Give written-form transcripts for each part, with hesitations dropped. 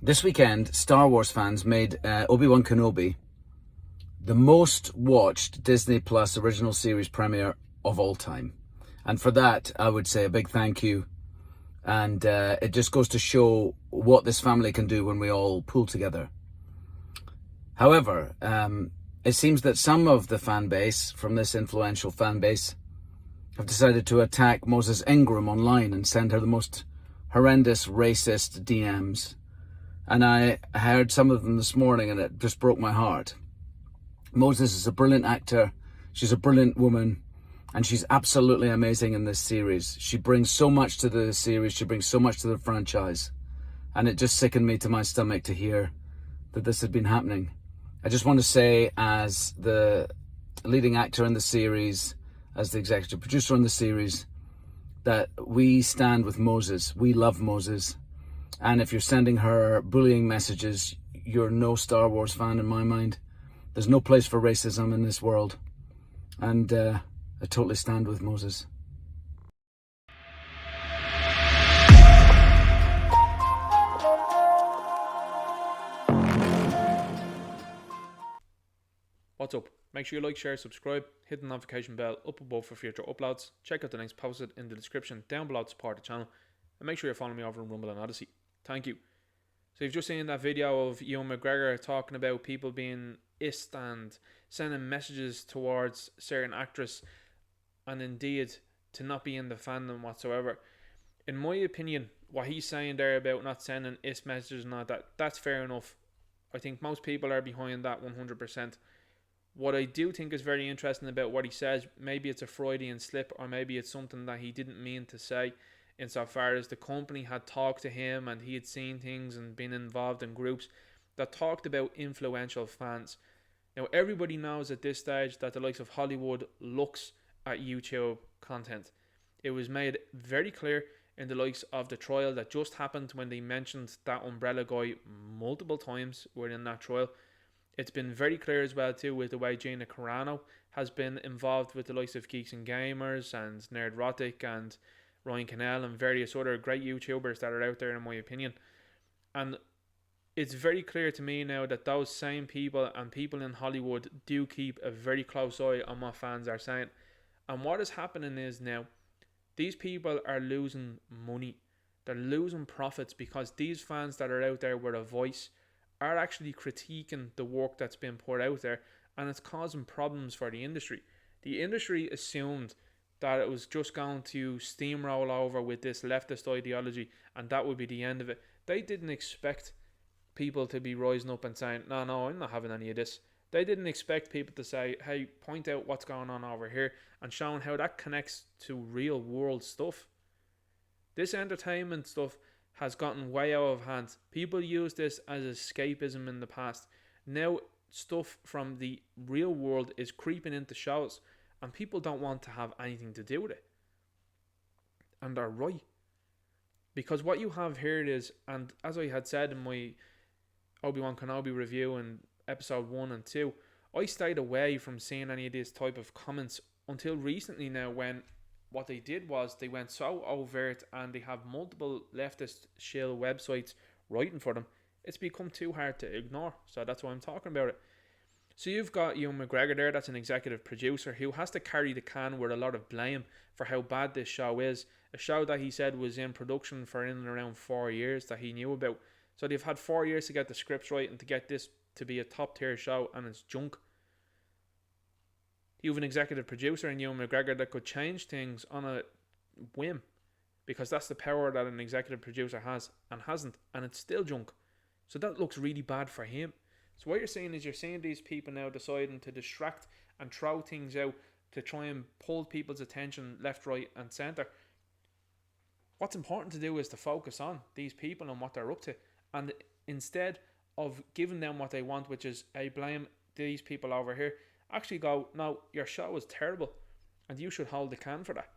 This weekend, Star Wars fans made Obi-Wan Kenobi the most watched Disney Plus original series premiere of all time. And for that, I would say a big thank you. And it just goes to show what this family can do when we all pull together. However, it seems that some of the fan base from this influential fan base have decided to attack Moses Ingram online and send her the most horrendous racist DMs. And I heard some of them this morning and it just broke my heart. Moses is a brilliant actor. She's a brilliant woman. And she's absolutely amazing in this series. She brings so much to the series. She brings so much to the franchise. And it just sickened me to my stomach to hear that this had been happening. I just want to say, as the leading actor in the series, as the executive producer on the series, that we stand with Moses. We love Moses. And if you're sending her bullying messages, you're no Star Wars fan in my mind. There's no place for racism in this world. And I totally stand with Moses. What's up? Make sure you like, share, subscribe, hit the notification bell up above for future uploads. Check out the links posted in the description down below to support the channel. And make sure you follow me over on Rumble and Odysee. Thank you. So you've just seen that video of Ewan McGregor talking about people being ist and sending messages towards certain actress, and indeed to not be in the fandom whatsoever. In my opinion, what he's saying there about not sending ist messages and all that, that's fair enough. I think most people are behind that 100%. What I do think is very interesting about what he says, maybe it's a Freudian slip or maybe it's something that he didn't mean to say, insofar as the company had talked to him and he had seen things and been involved in groups that talked about influential fans. Now everybody knows at this stage that the likes of Hollywood looks at YouTube content. It was made very clear in the likes of the trial that just happened when they mentioned that umbrella guy multiple times within that trial. It's been very clear as well too with the way Gina Carano has been involved with the likes of Geeks and Gamers and Nerdrotic and Ryan Cannell and various other great YouTubers that are out there in my opinion. And it's very clear to me now that those same people and people in Hollywood do keep a very close eye on what fans are saying. And what is happening is now, these people are losing money. They're losing profits because these fans that are out there with a voice are actually critiquing the work that's been put out there, and it's causing problems for the industry. The industry assumed that it was just going to steamroll over with this leftist ideology and that would be the end of it. They didn't expect people to be rising up and saying, no, I'm not having any of this. They didn't expect people to say, hey, point out what's going on over here and showing how that connects to real world stuff. This entertainment stuff has gotten way out of hand. People use this as escapism in the past. Now stuff from the real world is creeping into shows and people don't want to have anything to do with it. And they're right. Because what you have here is, and as I had said in my Obi-Wan Kenobi review in episode 1 and 2, I stayed away from seeing any of this type of comments until recently now, when what they did was they went so overt and they have multiple leftist shill websites writing for them. It's become too hard to ignore. So that's why I'm talking about it. So you've got Ewan McGregor there, that's an executive producer who has to carry the can with a lot of blame for how bad this show is. A show that he said was in production for in and around 4 years that he knew about. So they've had 4 years to get the scripts right and to get this to be a top tier show, and it's junk. You have an executive producer in Ewan McGregor that could change things on a whim, because that's the power that an executive producer has and hasn't, and it's still junk. So that looks really bad for him. So what you're seeing is you're seeing these people now deciding to distract and throw things out to try and pull people's attention left, right and centre. What's important to do is to focus on these people and what they're up to, and instead of giving them what they want, which is, hey, blame these people over here, actually go, no, your show is terrible and you should hold the can for that.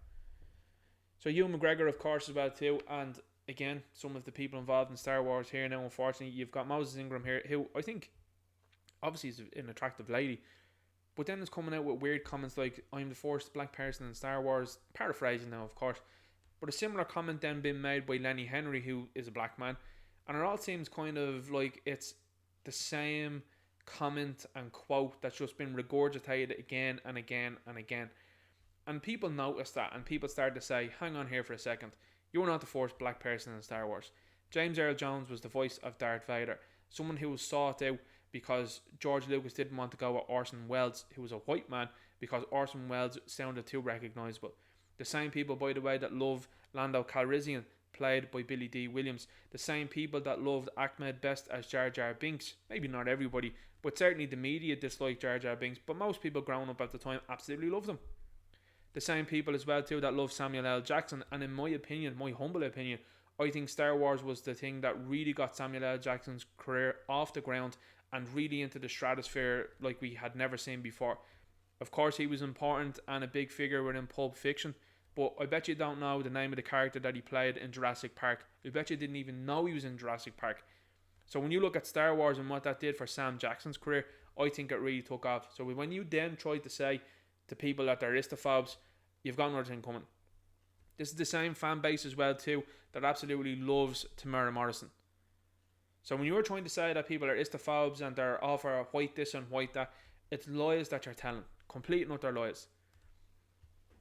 So Ewan McGregor, of course, as well too, and again, some of the people involved in Star Wars here now, unfortunately, you've got Moses Ingram here, who I think obviously is an attractive lady, but then is coming out with weird comments like, I'm the first black person in Star Wars, paraphrasing now, of course, but a similar comment then being made by Lenny Henry, who is a black man, And it all seems kind of like it's the same comment and quote that's just been regurgitated again and again and again. And people notice that, and people start to say, hang on here for a second, you're not the first black person in Star Wars. James Earl Jones was the voice of Darth Vader, someone who was sought out because George Lucas didn't want to go with Orson Welles, who was a white man, because Orson Welles sounded too recognisable. The same people, by the way, that love Lando Calrissian, played by Billy D. Williams. The same people that loved Ahmed Best as Jar Jar Binks. Maybe not everybody, but certainly the media disliked Jar Jar Binks, but most people growing up at the time absolutely loved him. The same people as well too that love Samuel L. Jackson, and in my opinion, my humble opinion, I think Star Wars was the thing that really got Samuel L. Jackson's career off the ground and really into the stratosphere like we had never seen before. Of course, he was important and a big figure within Pulp Fiction, but I bet you don't know the name of the character that he played in Jurassic Park. I bet you didn't even know he was in Jurassic Park. So when you look at Star Wars and what that did for Sam Jackson's career, I think it really took off. So when you then try to say to people that they're Aristophobes, you've got another thing coming. This is the same fan base as well too that absolutely loves Tamara Morrison. So when you're trying to say that people are Aristophobes and they're all for white this and white that, it's lies that you're telling. Complete and utter lies.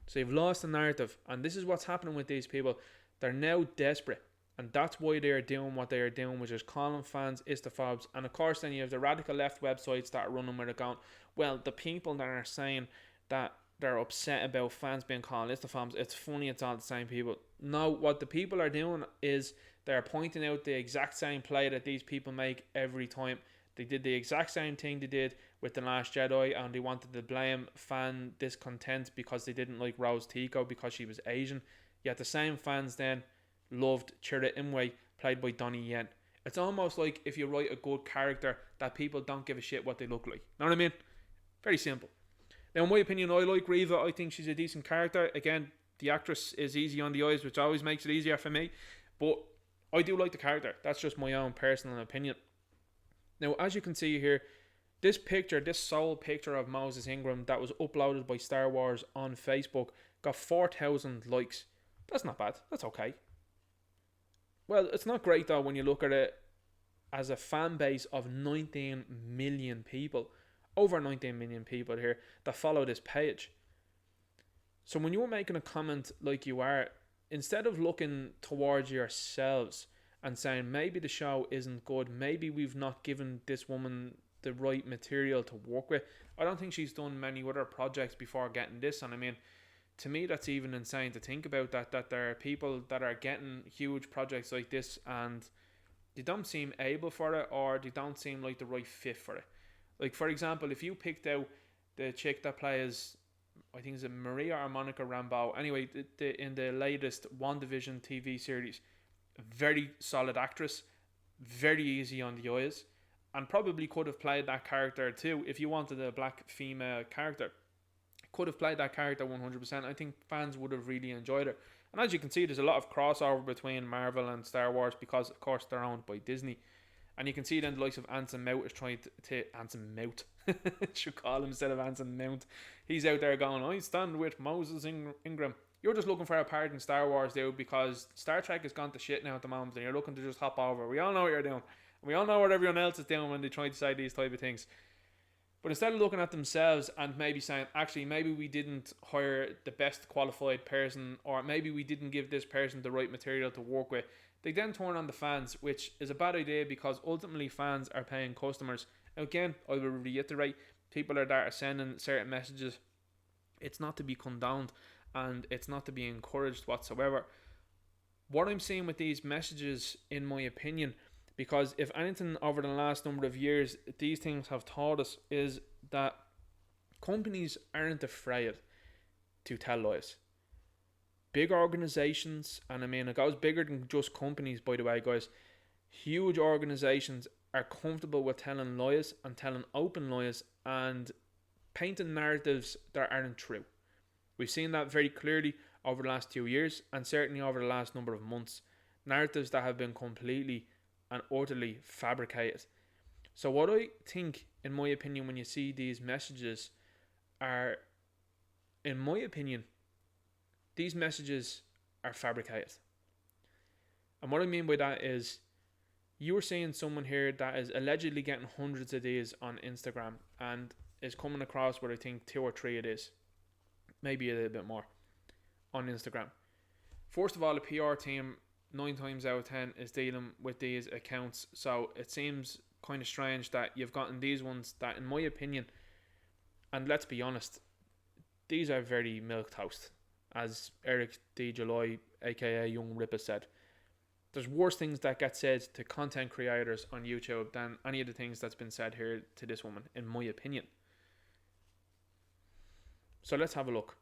So you've lost the narrative, and this is what's happening with these people. They're now desperate, and that's why they are doing what they are doing, which is calling fans Aristophobes. And of course then you have the radical left websites that are running with it going, well, the people that are saying that they're upset about fans being called Aristophobes, it's funny, it's all the same people. No, what the people are doing is they're pointing out the exact same play that these people make every time. They did the exact same thing they did with The Last Jedi, and they wanted to blame fan discontent because they didn't like Rose Tico because she was Asian. Yet the same fans then loved Chirrut Imwe, played by Donnie Yen. It's almost like if you write a good character that people don't give a shit what they look like. Know what I mean? Very simple. Now, in my opinion, I like Reva. I think she's a decent character. Again, the actress is easy on the eyes, which always makes it easier for me. But I do like the character. That's just my own personal opinion. Now, as you can see here, this picture, this sole picture of Moses Ingram that was uploaded by Star Wars on Facebook got 4,000 likes. That's not bad. That's okay. Well, it's not great though when you look at it as a fan base of 19 million people. Over 19 million people here that follow this page. So when you're making a comment like you are, instead of looking towards yourselves and saying maybe the show isn't good, maybe we've not given this woman the right material to work with. I don't think she's done many other projects before getting this, and I mean, to me that's even insane to think about, that there are people that are getting huge projects like this and they don't seem able for it, or they don't seem like the right fit for it. Like, for example, if you picked out the chick that plays, I think it's Maria or Monica Rambeau, anyway, in the latest WandaVision TV series, very solid actress, very easy on the eyes, and probably could have played that character too if you wanted a black female character. Could have played that character 100%. I think fans would have really enjoyed it. And as you can see, there's a lot of crossover between Marvel and Star Wars because, of course, they're owned by Disney. And you can see then the likes of Anson Mount is trying to Anson Mount should call him instead of Anson Mount. He's out there going, I stand with Moses Ingram. You're just looking for a part in Star Wars, dude, because Star Trek has gone to shit now at the moment, and you're looking to just hop over. We all know what you're doing. We all know what everyone else is doing when they try to say these type of things. But instead of looking at themselves and maybe saying, actually, maybe we didn't hire the best qualified person, or maybe we didn't give this person the right material to work with, they then turn on the fans, which is a bad idea because ultimately fans are paying customers. Again, I will reiterate, people are there sending certain messages. It's not to be condoned and it's not to be encouraged whatsoever. What I'm seeing with these messages, in my opinion, because if anything over the last number of years these things have taught us, is that companies aren't afraid to tell lies. Big organizations, and I mean it goes bigger than just companies, by the way, guys. Huge organizations are comfortable with telling lies and telling open lies and painting narratives that aren't true. We've seen that very clearly over the last 2 years, and certainly over the last number of months. Narratives that have been completely and utterly fabricated. So what I think, in my opinion, when you see these messages are, in my opinion, these messages are fabricated. And what I mean by that is, You're seeing someone here that is allegedly getting hundreds of days on Instagram and is coming across with, I think, 2 or 3 it is, maybe a little bit more on Instagram. First of all, the PR team 9 times out of 10 is dealing with these accounts, so it seems kind of strange that you've gotten these ones that, in my opinion, and let's be honest, these are very milquetoast, as Eric D. July, aka Young Ripper, said. There's worse things that get said to content creators on YouTube than any of the things that's been said here to this woman, in my opinion. So let's have a look.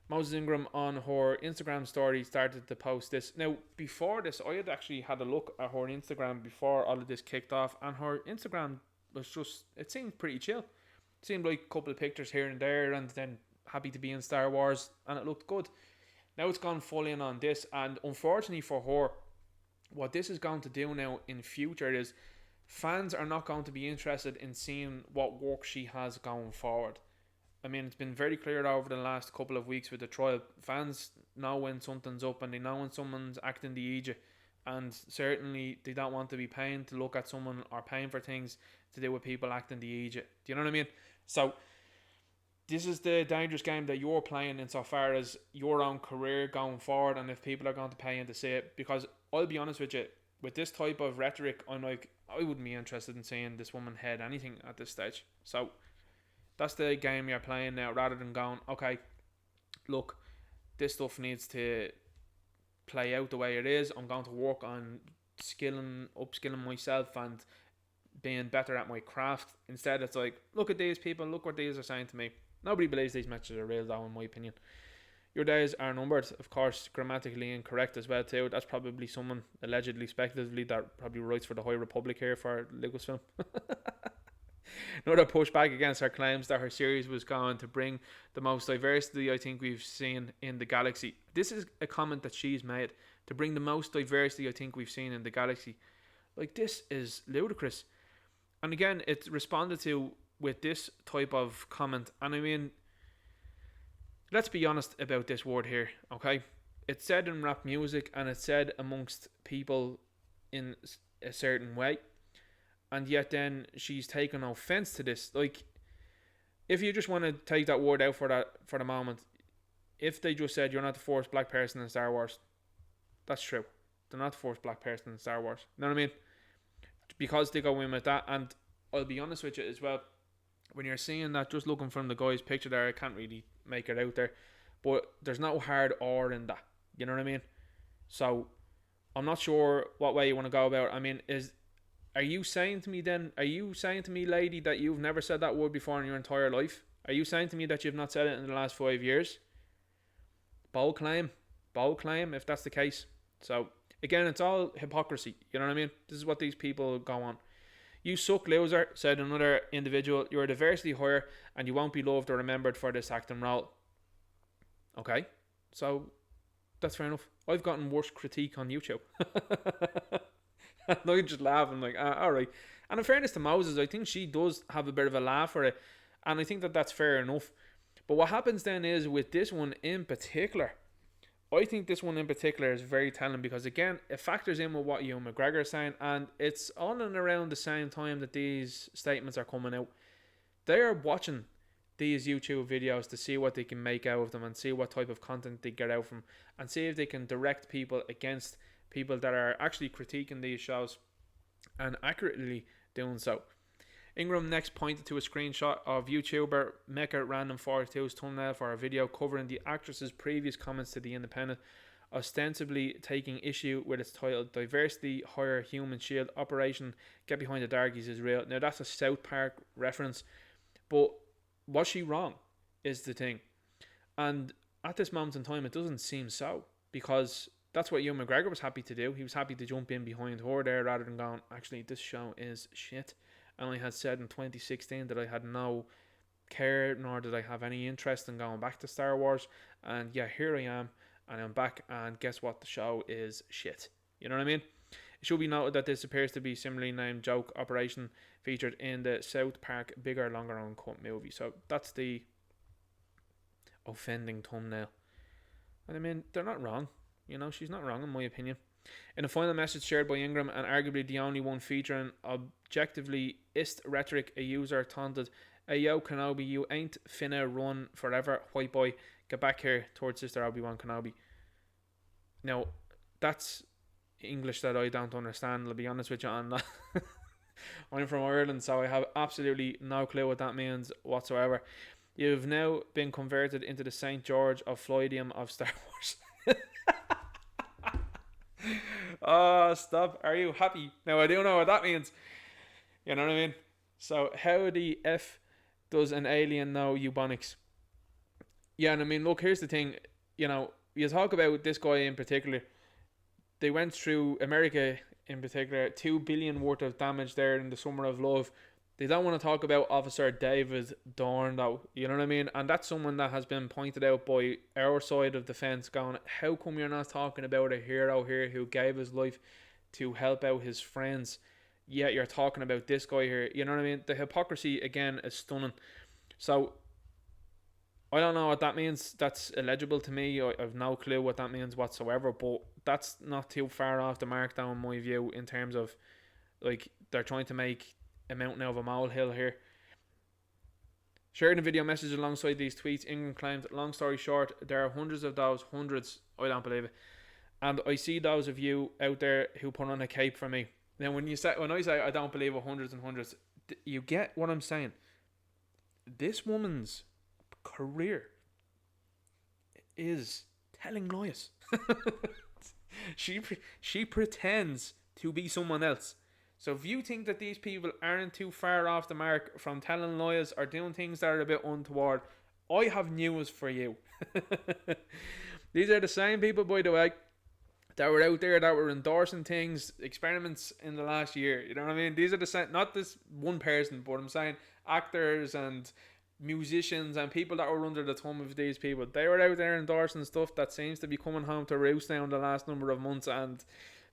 Moses Ingram on her Instagram story started to post this. Now, before this, I had actually had a look at her Instagram before all of this kicked off, and her Instagram was just, it seemed pretty chill. It seemed like a couple of pictures here and there, and then happy to be in Star Wars, and it looked good. Now it's gone full in on this, and unfortunately for her, what this is going to do now in future is fans are not going to be interested in seeing what work she has going forward. I mean, it's been very clear over the last couple of weeks with the trial. Fans know when something's up and they know when someone's acting the Egypt, and certainly they don't want to be paying to look at someone or paying for things to do with people acting the Egypt. Do you know what I mean? So this is the dangerous game that you're playing insofar as your own career going forward, and if people are going to pay in to see it. Because I'll be honest with you, with this type of rhetoric, I'm like, I wouldn't be interested in seeing this woman head anything at this stage. So that's the game you're playing now, rather than going, okay, look, this stuff needs to play out the way it is. I'm going to work on upskilling myself and being better at my craft. Instead, it's like, look at these people, look what these are saying to me. Nobody believes these messages are real, though, in my opinion. Your days are numbered, of course, grammatically incorrect as well too. That's probably someone allegedly, speculatively, that probably writes for the High Republic here for Lucasfilm. Another pushback against her claims that her series was going to bring the most diversity I think we've seen in the galaxy. This is a comment that she's made, to bring the most diversity I think we've seen in the galaxy. Like, this is ludicrous. And again, it's responded to with this type of comment. And I mean, let's be honest about this word here, okay? It's said in rap music and it's said amongst people in a certain way. And yet then she's taken offense to this. Like, if you just want to take that word out for the moment, if they just said you're not the first black person in Star Wars, that's true. They're not the first black person in Star Wars. You know what I mean? Because they go in with that. And I'll be honest with you as well, when you're seeing that, just looking from the guy's picture there, I can't really make it out there, but there's no hard R in that. You know what I mean? So I'm not sure what way you want to go about it. I mean, are you saying to me, lady, that you've never said that word before in your entire life? Are you saying to me that you've not said it in the last 5 years? Bold claim, if that's the case. So again, it's all hypocrisy. You know what I mean? This is what these people go on. You suck, loser, said another individual. You're a diversity hire and you won't be loved or remembered for this acting role. Okay, so that's fair enough. I've gotten worse critique on YouTube. And I just laugh and like, alright. And in fairness to Moses, I think she does have a bit of a laugh for it. And I think that that's fair enough. But what happens then is, with this one in particular, I think this one in particular is very telling, because again, it factors in with what Ewan McGregor is saying, and it's on and around the same time that these statements are coming out. They are watching these YouTube videos to see what they can make out of them and see what type of content they get out from, and see if they can direct people against people that are actually critiquing these shows and accurately doing so. Ingram next pointed to a screenshot of YouTuber Mecha Random 42's thumbnail for a video covering the actress's previous comments to The Independent, ostensibly taking issue with its title, Diversity Hire Human Shield Operation Get Behind the Darkies is Real. Now that's a South Park reference, but was she wrong is the thing. And at this moment in time, it doesn't seem so, because that's what Ewan McGregor was happy to do. He was happy to jump in behind her there rather than going, actually, this show is shit. And I had said in 2016 that I had no care, nor did I have any interest in going back to Star Wars. And yeah, here I am, and I'm back, and guess what? The show is shit. You know what I mean? It should be noted that this appears to be similarly named joke operation featured in the South Park Bigger, Longer, Uncut movie. So that's the offending thumbnail. And I mean, they're not wrong. You know, she's not wrong in my opinion. In a final message shared by Ingram, and arguably the only one featuring objectively ist rhetoric, a user taunted, "Ayo Kenobi, you ain't finna run forever, white boy. Get back here," towards Sister Obi-Wan Kenobi. Now, that's English that I don't understand, I'll be honest with you on that. I'm from Ireland, so I have absolutely no clue what that means whatsoever. You've now been converted into the St. George of Floydium of Star Wars. Oh, stop. Are you happy? Now, I don't know what that means. You know what I mean? So, how the F does an alien know eubonics? Yeah, and I mean, look, here's the thing. You know, you talk about this guy in particular. They went through, America in particular, 2 billion worth of damage there in the Summer of Love. They don't want to talk about Officer David Dorn, though. You know what I mean? And that's someone that has been pointed out by our side of the fence, going, how come you're not talking about a hero here who gave his life to help out his friends? Yet you're talking about this guy here. You know what I mean? The hypocrisy, again, is stunning. So, I don't know what that means. That's illegible to me. I have no clue what that means whatsoever. But that's not too far off the mark, though, in my view, in terms of, like, they're trying to make a mountain out of a molehill here. Sharing a video message alongside these tweets, Ingram claimed, long story short, there are hundreds of those, hundreds, I don't believe it. And I see those of you out there who put on a cape for me. Now, when I say I don't believe it, hundreds and hundreds, you get what I'm saying. This woman's career is telling lies. She pretends to be someone else. So if you think that these people aren't too far off the mark from telling lies or doing things that are a bit untoward, I have news for you. These are the same people, by the way, that were out there that were endorsing things, experiments in the last year. You know what I mean? These are the same, not this one person, but I'm saying actors and musicians and people that were under the thumb of these people. They were out there endorsing stuff that seems to be coming home to roost now in the last number of months, and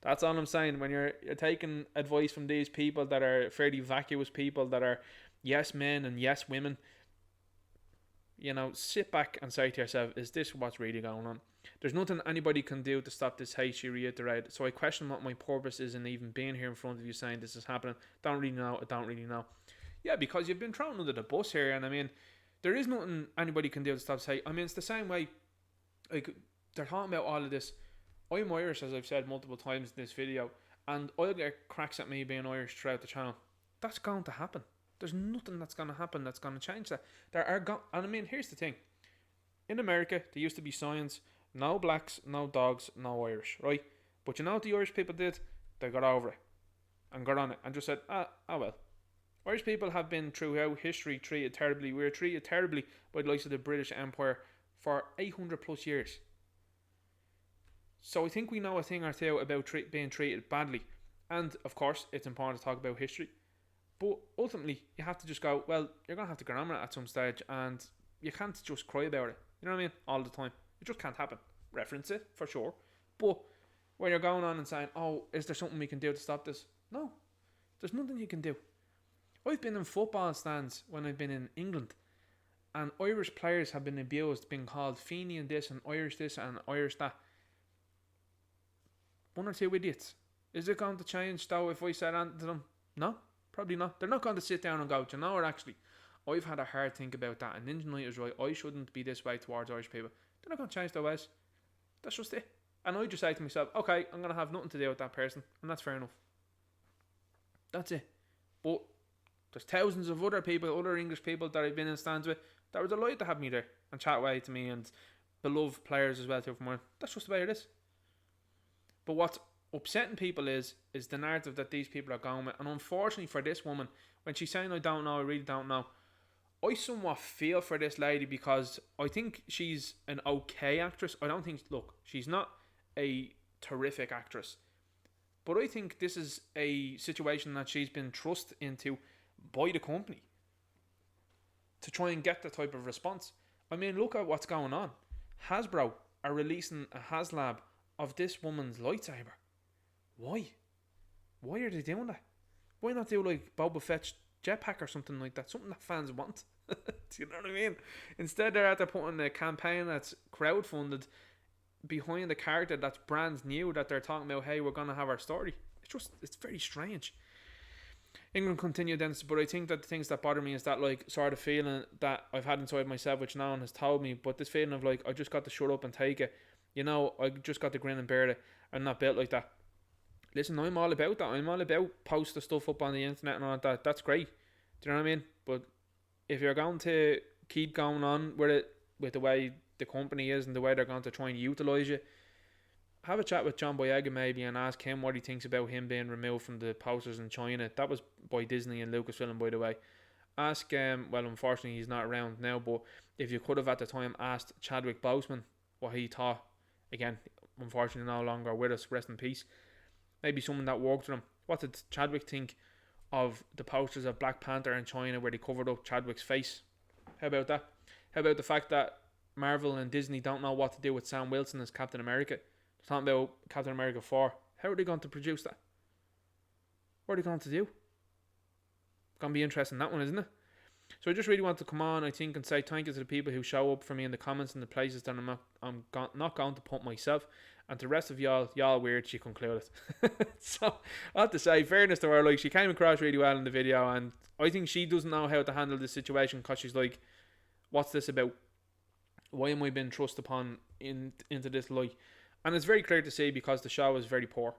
that's all I'm saying. When you're taking advice from these people that are fairly vacuous people that are yes men and yes women, you know, sit back and say to yourself, is this what's really going on? There's nothing anybody can do to stop this hate, she reiterated. So I question what my purpose is in even being here in front of you saying this is happening. Don't really know. Yeah, because you've been thrown under the bus here, and I mean, there is nothing anybody can do to stop hate. I mean, it's the same way, like, they're talking about all of this. I'm Irish, as I've said multiple times in this video, and I'll get cracks at me being Irish throughout the channel. That's going to happen. There's nothing that's going to happen that's going to change that. And I mean, here's the thing. In America, there used to be signs, no blacks, no dogs, no Irish, right? But you know what the Irish people did? They got over it and got on it and just said, oh well. Irish people have been throughout history treated terribly. We were treated terribly by the likes of the British Empire for 800 plus years. So I think we know a thing or two about being treated badly. And of course, it's important to talk about history. But ultimately, you have to just go, well, you're going to have to get on with it at some stage, and you can't just cry about it. You know what I mean? All the time. It just can't happen. Reference it, for sure. But when you're going on and saying, oh, is there something we can do to stop this? No. There's nothing you can do. I've been in football stands when I've been in England, and Irish players have been abused, being called Fenian this and Irish that. One or two idiots. Is it going to change though if I said anything to them? No, probably not. They're not going to sit down and go, you know what, actually, I've had a hard think about that, and Ninja Knight is right, I shouldn't be this way towards Irish people. They're not going to change their ways. That's just it. And I just say to myself, okay, I'm going to have nothing to do with that person, and that's fair enough. That's it. But there's thousands of other people, other English people that I've been in stands with, that were delighted to have me there and chat away to me, and beloved players as well too from mine. That's just the way it is. But what's upsetting people is the narrative that these people are going with. And unfortunately for this woman, when she's saying I don't know, I really don't know, I somewhat feel for this lady, because I think she's an okay actress. I don't think, look, she's not a terrific actress, but I think this is a situation that she's been thrust into by the company to try and get the type of response. I mean, look at what's going on. Hasbro are releasing a HasLab of this woman's lightsaber. Why? Why are they doing that? Why not do like Boba Fett's jetpack or something like that? Something that fans want. Do you know what I mean? Instead, they're out there putting a campaign that's crowdfunded behind a character that's brand new that they're talking about, hey, we're going to have our story. It's very strange. Ingram continued then, but I think that the things that bother me is that, like, sort of feeling that I've had inside myself, which no one has told me, but this feeling of, like, I just got to shut up and take it. I just got to grin and bear it. I'm not built like that. Listen, I'm all about that. I'm all about posting stuff up on the internet and all that. That's great. Do you know what I mean? But if you're going to keep going on with it, with the way the company is and the way they're going to try and utilise you, have a chat with John Boyega maybe and ask him what he thinks about him being removed from the posters in China. That was by Disney and Lucasfilm, by the way. Ask well, unfortunately he's not around now, but if you could have at the time asked Chadwick Boseman what he thought, again, unfortunately no longer with us, rest in peace, maybe someone that worked with him, what did Chadwick think of the posters of Black Panther in China where they covered up Chadwick's face? How about that? How about the fact that Marvel and Disney don't know what to do with Sam Wilson as Captain America? They're talking about Captain America 4. How are they going to produce that? What are they going to do? Going to be interesting, that one, isn't it? So I just really want to come on, I think, and say thank you to the people who show up for me in the comments and the places that I'm not going to put myself. And to the rest of y'all weird, she concluded. So I have to say, fairness to her, like, she came across really well in the video, and I think she doesn't know how to handle this situation, because she's like, what's this about? Why am I being thrust upon into this light? And it's very clear to see, because the show is very poor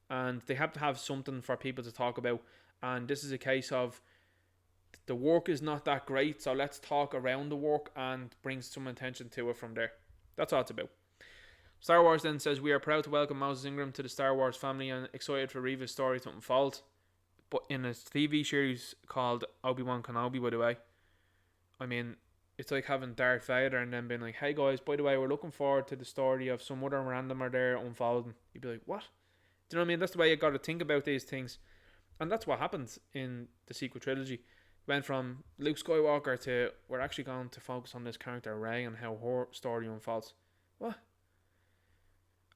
and they have to have something for people to talk about, and this is a case of the work is not that great, so let's talk around the work and bring some attention to it from there. That's all it's about. Star Wars then says, we are proud to welcome Moses Ingram to the Star Wars family and excited for Reva's story to unfold, but in a TV series called Obi-Wan Kenobi, by the way. I mean, it's like having Darth Vader and then being like, hey guys, by the way, we're looking forward to the story of some other randomer there unfolding. You'd be like, what? Do you know what I mean? That's the way you got to think about these things. And that's what happens in the sequel trilogy. Went from Luke Skywalker to, we're actually going to focus on this character Rey and how her story unfolds. What?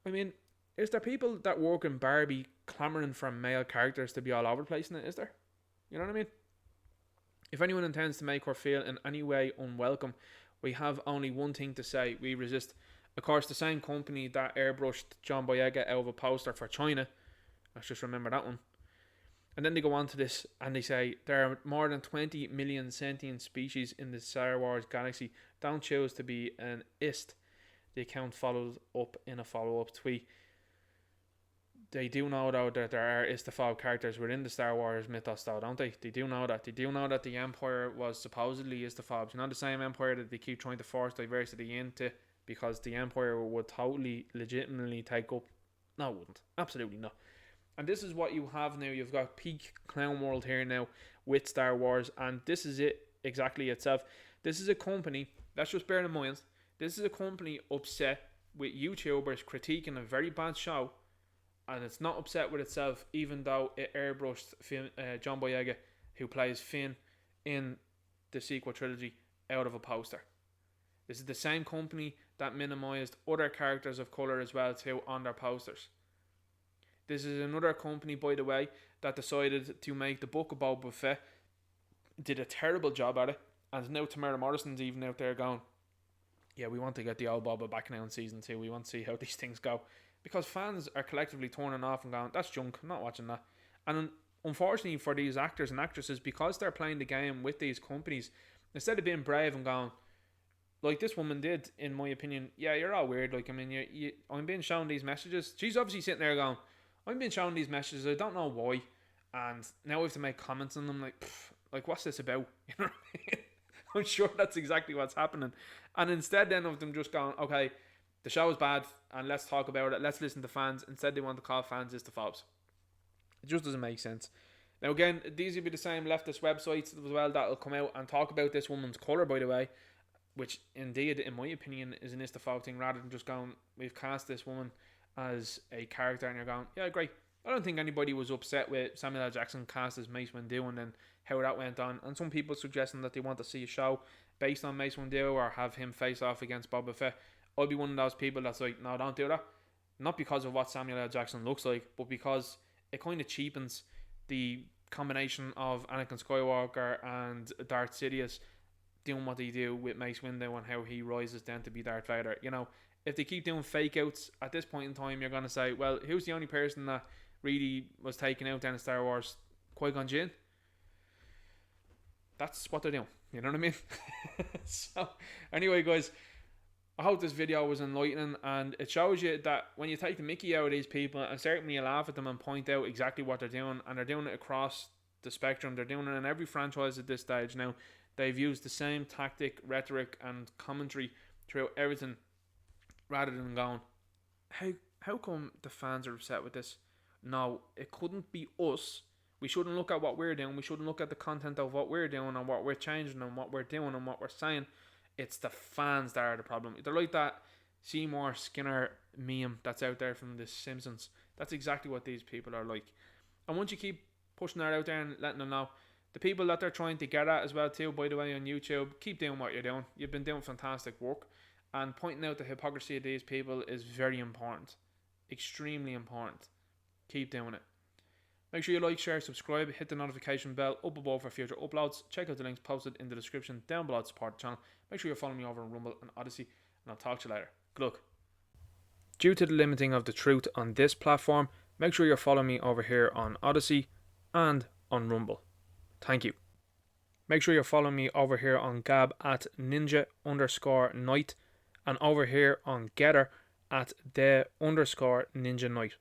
I mean, is there people that work in Barbie clamouring for male characters to be all over the place in it? Is there? You know what I mean? If anyone intends to make her feel in any way unwelcome, we have only one thing to say: we resist. Of course, the same company that airbrushed John Boyega out of a poster for China, let's just remember that one. And then they go on to this and they say, there are more than 20 million sentient species in the Star Wars galaxy. Don't choose to be an ist. The account followed up in a follow-up tweet. They do know, though, that there are Istafal characters within the Star Wars mythos, though, don't they? They do know that. They do know that the Empire was supposedly Istafal. You know, the same Empire that they keep trying to force diversity into, because the Empire would totally, legitimately take up... No, it wouldn't. Absolutely not. And this is what you have now. You've got peak clown world here now with Star Wars, and this is it exactly itself. This is a company, let's just bear in mind, this is a company upset with YouTubers critiquing a very bad show, and it's not upset with itself, even though it airbrushed John Boyega, who plays Finn in the sequel trilogy, out of a poster. This is the same company that minimised other characters of colour as well too on their posters. This is another company, by the way, that decided to make the book of Boba Fett, did a terrible job at it, and now Tamara Morrison's even out there going, yeah, we want to get the old Boba back now in season 2, we want to see how these things go. Because fans are collectively turning off and going, that's junk, I'm not watching that. And unfortunately for these actors and actresses, because they're playing the game with these companies, instead of being brave and going, like this woman did, in my opinion, yeah, you're all weird. Like, I mean, I'm being shown these messages. She's obviously sitting there going, I'm being shown these messages, I don't know why. And now we have to make comments on them, like what's this about? You know what I mean? I'm sure that's exactly what's happening. And instead then of them just going, okay, the show is bad and let's talk about it, let's listen to fans, instead they want to call fans Istafobs. It just doesn't make sense. Now again, these will be the same leftist websites as well that will come out and talk about this woman's colour, by the way, which indeed, in my opinion, is an Istafog thing, rather than just going, we've cast this woman as a character and you're going, yeah, great. I don't think anybody was upset with Samuel L. Jackson cast as Mace Windu and then how that went on. And some people suggesting that they want to see a show based on Mace Windu or have him face off against Boba Fett. I'll be one of those people that's like, no, don't do that. Not because of what Samuel L. Jackson looks like, but because it kind of cheapens the combination of Anakin Skywalker and Darth Sidious doing what they do with Mace Windu and how he rises down to be Darth Vader. You know, if they keep doing fake outs, at this point in time, you're going to say, well, who's the only person that really was taken out down in Star Wars? Qui-Gon Jinn? That's what they're doing. You know what I mean? So, anyway, guys, I hope this video was enlightening, and it shows you that when you take the mickey out of these people, and certainly you laugh at them and point out exactly what they're doing, and they're doing it across the spectrum, they're doing it in every franchise at this stage now. They've used the same tactic, rhetoric, and commentary throughout everything, rather than going, how come the fans are upset with this? No, it couldn't be us. We shouldn't look at what we're doing. We shouldn't look at the content of what we're doing and what we're changing and what we're doing and what we're saying. It's the fans that are the problem. They're like that Seymour Skinner meme that's out there from The Simpsons. That's exactly what these people are like. And once you keep pushing that out there and letting them know, the people that they're trying to get at as well too, by the way, on YouTube, keep doing what you're doing. You've been doing fantastic work. And pointing out the hypocrisy of these people is very important. Extremely important. Keep doing it. Make sure you like, share, subscribe, hit the notification bell up above for future uploads. Check out the links posted in the description down below to support the channel. Make sure you follow me over on Rumble and Odysee, and I'll talk to you later. Good luck. Due to the limiting of the truth on this platform, make sure you're following me over here on Odysee and on Rumble. Thank you. Make sure you're following me over here on Gab at ninja_night and over here on Gettr at the_ninja_night.